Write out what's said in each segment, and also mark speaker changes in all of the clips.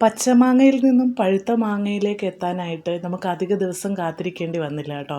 Speaker 1: പച്ചമാങ്ങയിൽ നിന്നും പഴുത്ത മാങ്ങയിലേക്ക് എത്താനായിട്ട് നമുക്ക് അധിക ദിവസം കാത്തിരിക്കേണ്ടി വന്നില്ല കേട്ടോ.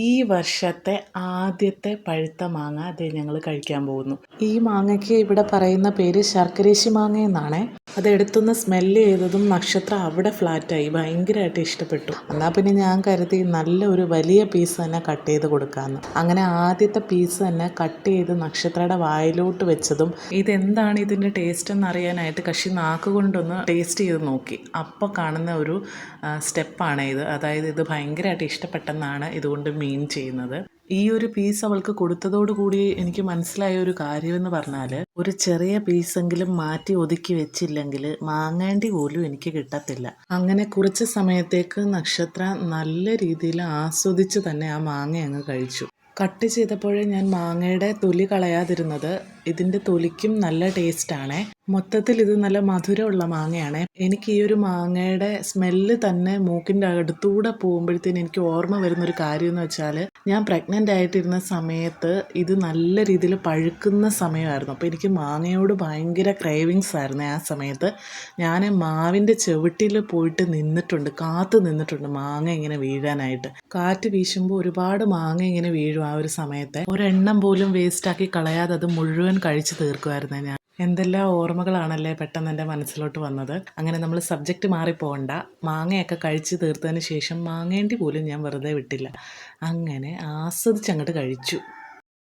Speaker 1: ഈ വർഷത്തെ ആദ്യത്തെ പഴുത്ത മാങ്ങ അതേ ഞങ്ങൾ കഴിക്കാൻ പോകുന്നു. ഈ മാങ്ങയ്ക്ക് ഇവിടെ പറയുന്ന പേര് ശർക്കരേശി മാങ്ങ എന്നാണ്. അതെടുത്തുനിന്ന് സ്മെല്ല് ചെയ്തതും നക്ഷത്രം അവിടെ ഫ്ലാറ്റായി, ഭയങ്കരമായിട്ട് ഇഷ്ടപ്പെട്ടു. എന്നാൽ പിന്നെ ഞാൻ കരുതി നല്ല ഒരു വലിയ പീസ് തന്നെ കട്ട് ചെയ്ത് കൊടുക്കാമെന്ന്. അങ്ങനെ ആദ്യത്തെ പീസ് തന്നെ കട്ട് ചെയ്ത് നക്ഷത്രയുടെ വായിലോട്ട് വെച്ചതും ഇതെന്താണ് ഇതിൻ്റെ ടേസ്റ്റ് എന്നറിയാനായിട്ട് കക്ഷി നാക്ക് കൊണ്ടൊന്ന് ടേസ്റ്റ് ചെയ്ത് നോക്കി. അപ്പോൾ കാണുന്ന ഒരു സ്റ്റെപ്പാണ് ഇത്. അതായത് ഇത് ഭയങ്കരമായിട്ട് ഇഷ്ടപ്പെട്ടെന്നാണ് ഇതുകൊണ്ട് മീൻ ചെയ്യുന്നത്. ഈ ഒരു പീസ് അവൾക്ക് കൊടുത്തതോടുകൂടി എനിക്ക് മനസ്സിലായ ഒരു കാര്യമെന്ന് പറഞ്ഞാൽ, ഒരു ചെറിയ പീസെങ്കിലും മാറ്റി ഒതുക്കി വെച്ചില്ലെങ്കിൽ മാങ്ങേണ്ടി പോലും എനിക്ക് കിട്ടത്തില്ല. അങ്ങനെ കുറച്ച് സമയത്തേക്ക് നക്ഷത്ര നല്ല രീതിയിൽ ആസ്വദിച്ച് തന്നെ ആ മാങ്ങ അങ്ങ് കഴിച്ചു. കട്ട് ചെയ്തപ്പോഴേ ഞാൻ മാങ്ങയുടെ തൊലി കളയാതിരുന്നത്. ഇതിൻ്റെ തൊലിക്കും നല്ല ടേസ്റ്റാണ്. മൊത്തത്തിൽ ഇത് നല്ല മധുരമുള്ള മാങ്ങയാണ്. എനിക്ക് ഈ ഒരു മാങ്ങയുടെ സ്മെല്ല് തന്നെ മൂക്കിൻ്റെ അടുത്തൂടെ പോകുമ്പോഴത്തേന് എനിക്ക് ഓർമ്മ വരുന്നൊരു കാര്യം എന്ന് വെച്ചാൽ, ഞാൻ പ്രഗ്നൻ്റ് ആയിട്ടിരുന്ന സമയത്ത് ഇത് നല്ല രീതിയിൽ പഴുക്കുന്ന സമയമായിരുന്നു. അപ്പോൾ എനിക്ക് മാങ്ങയോട് ഭയങ്കര ക്രേവിങ്സ് ആയിരുന്നു. ആ സമയത്ത് ഞാൻ മാവിൻ്റെ ചുവട്ടിൽ പോയിട്ട് നിന്നിട്ടുണ്ട്, കാത്തു നിന്നിട്ടുണ്ട് മാങ്ങ ഇങ്ങനെ വീഴാനായിട്ട്. കാറ്റ് വീശുമ്പോൾ ഒരുപാട് മാങ്ങ ഇങ്ങനെ വീഴും. ആ ഒരു സമയത്ത് ഒരെണ്ണം പോലും വേസ്റ്റാക്കി കളയാതെ അത് മുഴുവൻ കഴിച്ചു തീർക്കുമായിരുന്നു ഞാൻ. എന്തെല്ലാം ഓർമ്മകളാണല്ലേ പെട്ടെന്ന് എൻ്റെ മനസ്സിലോട്ട് വന്നത്. അങ്ങനെ നമ്മൾ സബ്ജക്റ്റ് മാറിപ്പോകണ്ട. മാങ്ങയൊക്കെ കഴിച്ച് തീർത്തതിന് ശേഷം മാങ്ങേണ്ടി പോലും ഞാൻ വെറുതെ വിട്ടില്ല. അങ്ങനെ ആസ്വദിച്ചങ്ങോട്ട് കഴിച്ചു.